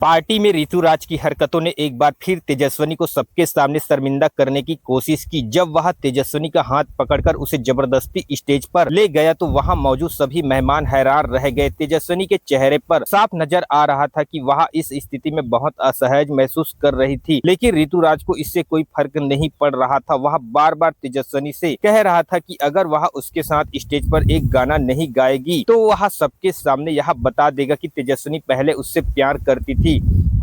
Party में ऋतुराज की हरकतों ने एक बार फिर तेजस्विनी को सबके सामने शर्मिंदा करने की कोशिश की। जब वह तेजस्विनी का हाथ पकड़कर उसे जबरदस्ती स्टेज पर ले गया तो वहां मौजूद सभी मेहमान हैरान रह गए। तेजस्विनी के चेहरे पर साफ नजर आ रहा था कि वह इस स्थिति में बहुत असहज महसूस कर रही थी, लेकिन ऋतुराज को इससे कोई फर्क नहीं पड़ रहा था। वह बार बार तेजस्विनी से कह रहा था कि अगर वह उसके साथ स्टेज पर एक गाना नहीं गाएगी तो वह सबके सामने यह बता देगा कि तेजस्विनी पहले उससे प्यार करती थी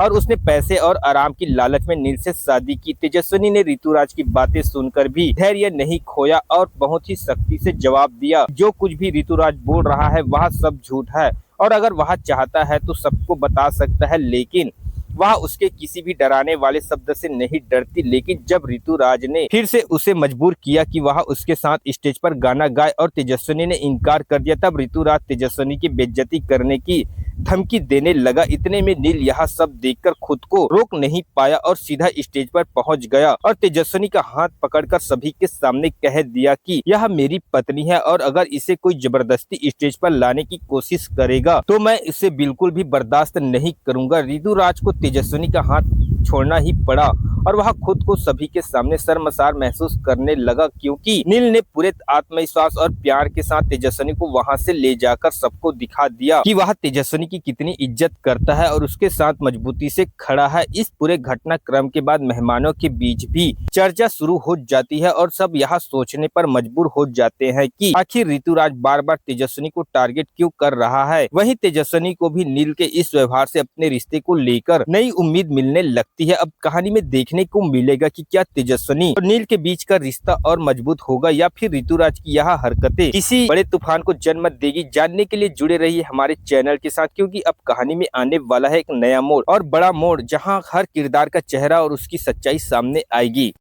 और उसने पैसे और आराम की लालच में नील से शादी की। तेजस्विनी ने ऋतुराज की बातें सुनकर भी धैर्य नहीं खोया और बहुत ही सख्ती से जवाब दिया, जो कुछ भी ऋतुराज बोल रहा है वह सब झूठ है और अगर वह चाहता है तो सबको बता सकता है, लेकिन वह उसके किसी भी डराने वाले शब्द से नहीं डरती। लेकिन जब ऋतुराज ने फिर से उसे मजबूर किया कि वह उसके साथ स्टेज पर गाना गाए और तेजस्विनी ने इनकार कर दिया, तब ऋतुराज तेजस्विनी की बेइज्जती करने की धमकी देने लगा। इतने में नील यह सब देखकर खुद को रोक नहीं पाया और सीधा स्टेज पर पहुंच गया और तेजस्विनी का हाथ पकड़कर सभी के सामने कह दिया कि यह मेरी पत्नी है और अगर इसे कोई जबरदस्ती स्टेज पर लाने की कोशिश करेगा तो मैं इसे बिल्कुल भी बर्दाश्त नहीं करूंगा। ऋतुराज को तेजस्विनी का हाथ छोड़ना ही पड़ा और वह खुद को सभी के सामने शर्मसार महसूस करने लगा, क्योंकि नील ने पूरे आत्मविश्वास और प्यार के साथ तेजस्विनी को वहां से ले जाकर सबको दिखा दिया कि वह तेजस्विनी की कितनी इज्जत करता है और उसके साथ मजबूती से खड़ा है। इस पूरे घटनाक्रम के बाद मेहमानों के बीच भी चर्चा शुरू हो जाती है और सब यह सोचने पर मजबूर हो जाते हैं कि आखिर ऋतुराज बार बार तेजस्विनी को टारगेट क्यों कर रहा है। वहीं तेजस्विनी को भी नील के इस व्यवहार से अपने रिश्ते को लेकर नई उम्मीद मिलने लगती है। अब कहानी में देखने को मिलेगा कि क्या तेजस्विनी और नील के बीच का रिश्ता और मजबूत होगा या फिर ऋतुराज की यह हरकतें किसी बड़े तूफान को जन्म देगी। जानने के लिए जुड़े रहिए हमारे चैनल के साथ, क्योंकि अब कहानी में आने वाला है एक नया मोड़ और बड़ा मोड़, जहां हर किरदार का चेहरा और उसकी सच्चाई सामने आएगी।